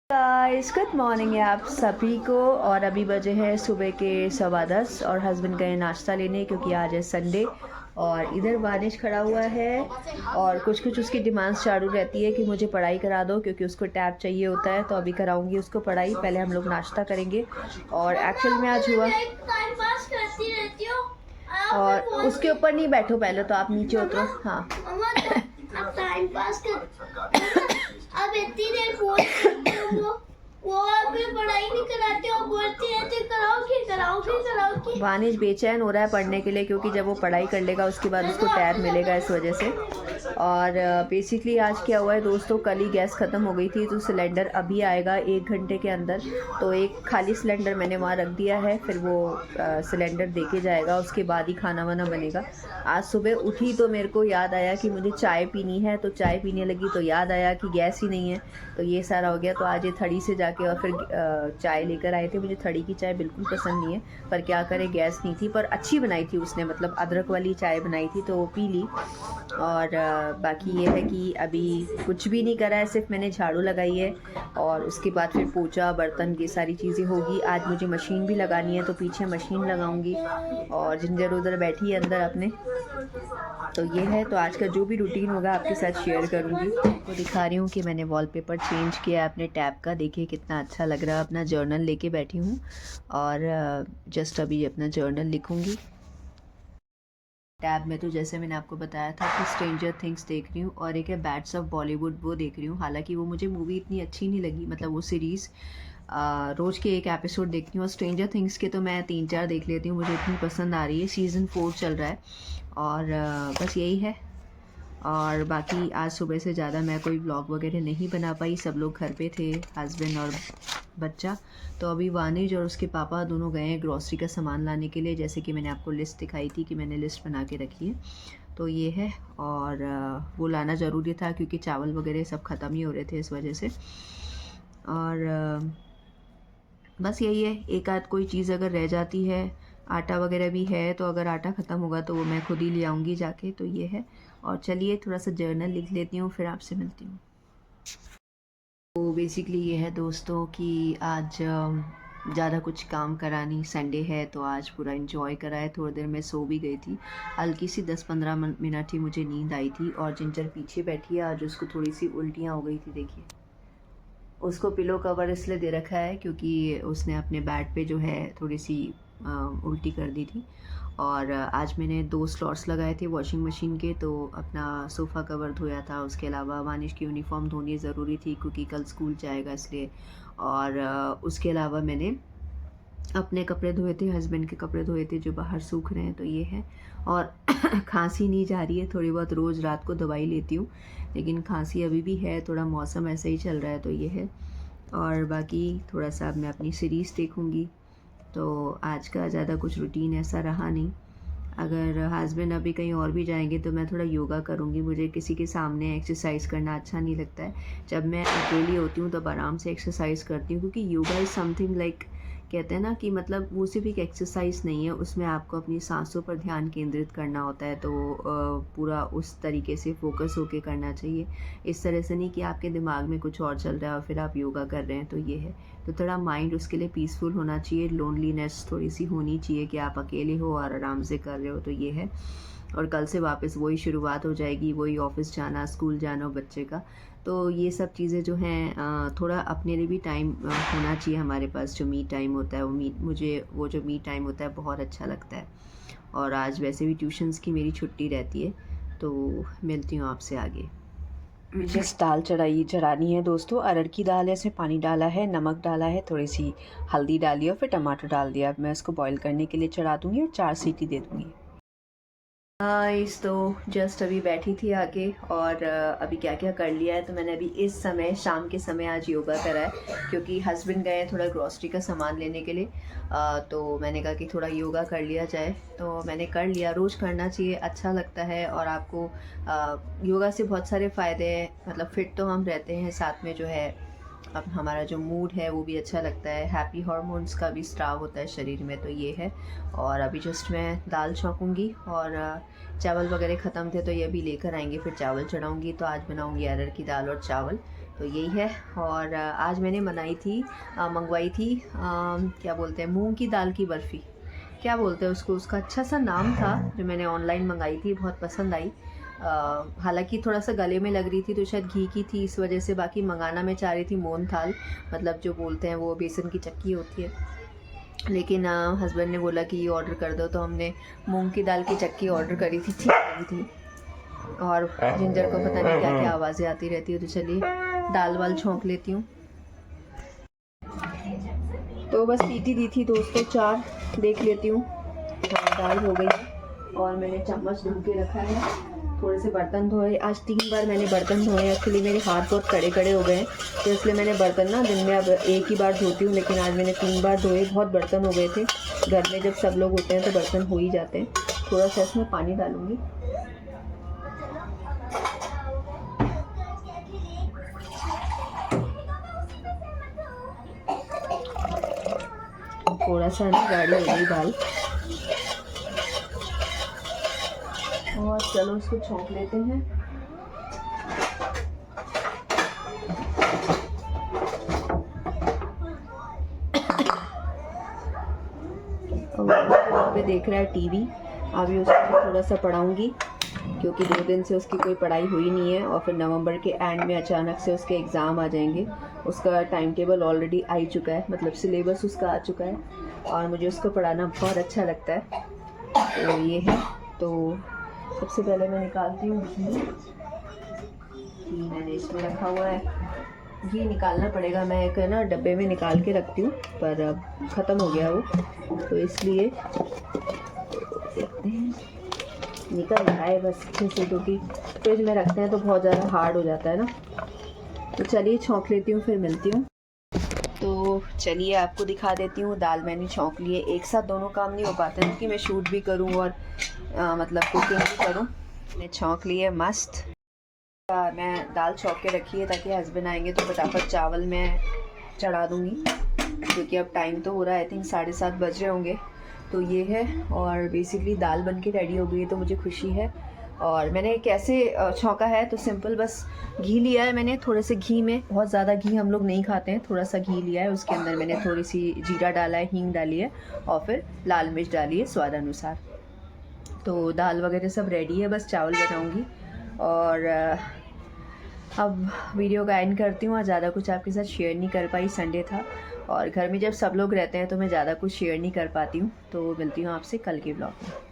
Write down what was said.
Guys good morning है आप सभी को। और अभी बजे हैं सुबह के 10:15 और हस्बैंड गए नाश्ता लेने क्योंकि आज है संडे। और इधर वानिश खड़ा हुआ है और कुछ कुछ उसकी डिमांड्स चालू रहती है कि मुझे पढ़ाई करा दो क्योंकि उसको टैब चाहिए होता है, तो अभी कराऊंगी उसको पढ़ाई। पहले हम लोग नाश्ता करेंगे। और एक्चुअल में आज हुआ और उसके ऊपर नहीं बैठो, पहले तो आप नीचे उतरो। हाँ टाइम पास कर अब इतनी देर फोन वो अभी पढ़ाई नहीं कराते और बोलते हैं तो कराओगे। वानिश बेचैन हो रहा है पढ़ने के लिए क्योंकि जब वो पढ़ाई कर लेगा उसके बाद उसको टैब मिलेगा, इस वजह से। और बेसिकली आज क्या हुआ है दोस्तों, कल ही गैस ख़त्म हो गई थी तो सिलेंडर अभी आएगा 1 घंटे के अंदर। तो एक खाली सिलेंडर मैंने वहाँ रख दिया है, फिर वो सिलेंडर दे के जाएगा, उसके बाद ही खाना वाना बनेगा। आज सुबह उठी तो मेरे को याद आया कि मुझे चाय पीनी है, तो चाय पीने लगी तो याद आया कि गैस ही नहीं है, तो ये सारा हो गया। तो आज ये थड़ी से जाके और फिर चाय लेकर आए थे। मुझे थड़ी की चाय बिल्कुल पसंद नहीं है, पर क्या करें, गैस नहीं थी। पर अच्छी बनाई थी उसने, मतलब अदरक वाली चाय बनाई थी, तो वो पी ली। और बाकी ये है कि अभी कुछ भी नहीं करा है, सिर्फ मैंने झाड़ू लगाई है और उसके बाद फिर पोछा बर्तन ये सारी चीज़ें होगी। आज मुझे मशीन भी लगानी है तो पीछे मशीन लगाऊंगी। और जिंजर उधर बैठी है अंदर अपने। तो ये है, तो आज का जो भी रूटीन होगा आपके साथ शेयर करूँगी। तो दिखा रही हूँ कि मैंने वॉलपेपर चेंज किया है अपने टैब का, देखिए कितना अच्छा लग रहा है। अपना जर्नल लेके बैठी हूँ और जस्ट अभी अपना जर्नल लिखूँगी। टैब में तो जैसे मैंने आपको बताया था कि स्ट्रेंजर थिंग्स देख रही हूँ और एक है बैट्स ऑफ बॉलीवुड, वो देख रही हूँ। हालांकि वो मुझे मूवी इतनी अच्छी नहीं लगी, मतलब वो सीरीज़ रोज़ के एक एपिसोड देखती हूँ। और स्ट्रेंजर थिंग्स के तो मैं 3-4 देख लेती हूँ, मुझे इतनी पसंद आ रही है। सीज़न 4 चल रहा है और बस यही है। और बाकी आज सुबह से ज़्यादा मैं कोई व्लॉग वगैरह नहीं बना पाई, सब लोग घर पे थे, हस्बैंड और बच्चा। तो अभी वानिज और उसके पापा दोनों गए हैं ग्रॉसरी का सामान लाने के लिए, जैसे कि मैंने आपको लिस्ट दिखाई थी कि मैंने लिस्ट बना के रखी है, तो ये है। और वो लाना ज़रूरी था क्योंकि चावल वगैरह सब ख़त्म ही हो रहे थे इस वजह से। और बस यही है, एक आध कोई चीज़ अगर रह जाती है, आटा वगैरह भी है, तो अगर आटा ख़त्म होगा तो वो मैं खुद ही ले आऊँगी जाके, तो ये है। और चलिए थोड़ा सा जर्नल लिख लेती हूँ, फिर आपसे मिलती हूँ। तो बेसिकली ये है दोस्तों कि आज ज़्यादा कुछ काम करा नहीं, संडे है तो आज पूरा एंजॉय करा है। थोड़ी देर मैं सो भी गई थी, हल्की सी 10-15 मिनट ही मुझे नींद आई थी। और जिंजर पीछे बैठी है, आज उसको थोड़ी सी उल्टियाँ हो गई थी, देखिए। उसको पिलो कवर इसलिए दे रखा है क्योंकि उसने अपने बेड पे जो है थोड़ी सी उल्टी कर दी थी। और आज मैंने 2 स्लॉट्स लगाए थे वॉशिंग मशीन के, तो अपना सोफ़ा कवर धोया था। उसके अलावा वानिश की यूनिफॉर्म धोनी ज़रूरी थी क्योंकि कल स्कूल जाएगा, इसलिए। और उसके अलावा मैंने अपने कपड़े धोए थे, हस्बैंड के कपड़े धोए थे जो बाहर सूख रहे हैं, तो ये है। और खांसी नहीं जा रही है, थोड़ी बहुत रोज़ रात को दवाई लेती हूँ, लेकिन खांसी अभी भी है, थोड़ा मौसम ऐसे ही चल रहा है, तो ये है। और बाकी थोड़ा सा अब मैं अपनी सीरीज़ देखूँगी। तो आज का ज़्यादा कुछ रूटीन ऐसा रहा नहीं। अगर हस्बैंड अभी कहीं और भी जाएंगे तो मैं थोड़ा योगा करूँगी। मुझे किसी के सामने एक्सरसाइज करना अच्छा नहीं लगता है। जब मैं अकेली होती हूँ तब आराम से एक्सरसाइज करती हूँ, क्योंकि योगा इज़ समथिंग लाइक, कहते हैं ना कि मतलब वो सिर्फ एक एक्सरसाइज नहीं है, उसमें आपको अपनी सांसों पर ध्यान केंद्रित करना होता है। तो पूरा उस तरीके से फोकस होके करना चाहिए, इस तरह से नहीं कि आपके दिमाग में कुछ और चल रहा है और फिर आप योगा कर रहे हैं, तो ये है। तो थोड़ा माइंड उसके लिए पीसफुल होना चाहिए, लोनलीनेस थोड़ी सी होनी चाहिए कि आप अकेले हो और आराम से कर रहे हो, तो ये है। और कल से वापस वही शुरुआत हो जाएगी, वही ऑफिस जाना, स्कूल जाना बच्चे का। तो ये सब चीज़ें जो हैं, थोड़ा अपने लिए भी टाइम होना चाहिए हमारे पास। जो मी टाइम होता है मुझे वो जो मी टाइम होता है बहुत अच्छा लगता है। और आज वैसे भी ट्यूशन्स की मेरी छुट्टी रहती है, तो मिलती हूँ आपसे आगे। जस्ट दाल चढ़ानी है दोस्तों, अरहर की दाल है, इसमें पानी डाला है, नमक डाला है, थोड़ी सी हल्दी डाली और फिर टमाटर डाल दिया। अब मैं इसको बॉईल करने के लिए चढ़ा दूँगी और 4 सीटी दे दूँगी। इस तो जस्ट अभी बैठी थी आके और अभी क्या क्या कर लिया है। तो मैंने अभी इस समय शाम के समय आज योगा करा है क्योंकि हस्बैंड गए हैं थोड़ा ग्रॉसरी का सामान लेने के लिए। तो मैंने कहा कि थोड़ा योगा कर लिया जाए, तो मैंने कर लिया। रोज़ करना चाहिए, अच्छा लगता है। और आपको योगा से बहुत सारे फ़ायदे हैं, मतलब फिट तो हम रहते हैं, साथ में जो है अब हमारा जो मूड है वो भी अच्छा लगता है, हैप्पी हार्मोन्स का भी स्राव होता है शरीर में, तो ये है। और अभी जस्ट मैं दाल छौंकूँगी और चावल वगैरह ख़त्म थे तो ये भी लेकर आएंगे, फिर चावल चढ़ाऊँगी। तो आज बनाऊँगी अरहर की दाल और चावल, तो यही है। और आज मैंने मंगवाई थी क्या बोलते हैं, मूंग की दाल की बर्फ़ी, क्या बोलते हैं उसको, उसका अच्छा सा नाम था जो मैंने ऑनलाइन मंगाई थी, बहुत पसंद आई। हालांकि थोड़ा सा गले में लग रही थी तो शायद घी की थी इस वजह से, बाकी मंगाना मैं चाह रही थी मोहन थाल, मतलब जो बोलते हैं वो बेसन की चक्की होती है, लेकिन हस्बैंड ने बोला कि ये ऑर्डर कर दो, तो हमने मूंग की दाल की चक्की ऑर्डर करी थी, ठीक लगी थी। और जिंजर को पता नहीं क्या क्या आवाज़ें आती रहती है, तो चलिए दाल वाल छोंक लेती हूँ। तो बस सीटी दी थी दोस्तों 4, देख लेती हूँ। दाल हो गई और मैंने चम्मच धो के रखा है, थोड़े से बर्तन धोए। आज 3 बार मैंने बर्तन धोए, एक्चुअली मेरे हाथ बहुत कड़े कड़े हो गए हैं, तो इसलिए मैंने बर्तन ना दिन में अब 1 ही बार धोती हूँ, लेकिन आज मैंने 3 बार धोए। बहुत बर्तन हो गए थे, घर में जब सब लोग होते हैं तो बर्तन हो ही जाते हैं। थोड़ा सा इसमें पानी डालूँगी। थोड़ा सा ना गाढ़ी हो गई दाल, और चलो इसको छोंक लेते हैं। वहाँ पे देख रहा है टीवी, अभी उसको थोड़ा सा पढ़ाऊँगी क्योंकि 2 दिन से उसकी कोई पढ़ाई हुई नहीं है, और फिर नवंबर के एंड में अचानक से उसके एग्ज़ाम आ जाएंगे। उसका टाइम टेबल ऑलरेडी आ ही चुका है, मतलब सिलेबस उसका आ चुका है, और मुझे उसको पढ़ाना बहुत अच्छा लगता है। तो ये है, तो सबसे पहले मैं निकालती हूँ घी मैंने इसमें रखा हुआ है। घी निकालना पड़ेगा, मैं एक ना डब्बे में निकाल के रखती हूँ, पर अब ख़त्म हो गया वो, तो इसलिए देखते हैं निकल रहा है बस अच्छे से, क्योंकि फ्रिज में रखते हैं तो बहुत ज़्यादा हार्ड हो जाता है ना। तो चलिए छोंक लेती हूँ, फिर मिलती हूँ। तो चलिए आपको दिखा देती हूँ, दाल मैंने छोंक लिए। एक साथ दोनों काम नहीं हो पाते हैं कि मैं शूट भी करूँ और मतलब कुकिंग भी करूँ। मैंने छोंक लिए मस्त। मैं दाल छोंक के रखी है ताकि हस्बैंड आएंगे तो फटाफट चावल मैं चढ़ा दूँगी, क्योंकि अब टाइम तो हो रहा है, आई थिंक 7:30 बज रहे होंगे। तो ये है, और बेसिकली दाल बन के रेडी हो गई है, तो मुझे खुशी है। और मैंने कैसे छौंका है, तो सिंपल बस घी लिया है मैंने, थोड़े से घी में, बहुत ज़्यादा घी हम लोग नहीं खाते हैं, थोड़ा सा घी लिया है, उसके अंदर मैंने थोड़ी सी जीरा डाला है, हींग डाली है, और फिर लाल मिर्च डाली है स्वाद अनुसार। तो दाल वगैरह सब रेडी है, बस चावल बनाऊँगी। और अब वीडियो का एंड करती हूँ। आज ज़्यादा कुछ आपके साथ शेयर नहीं कर पाई, संडे था, और घर में जब सब लोग रहते हैं तो मैं ज़्यादा कुछ शेयर नहीं कर पाती हूँ। तो मिलती हूँ आपसे कल के ब्लॉग में।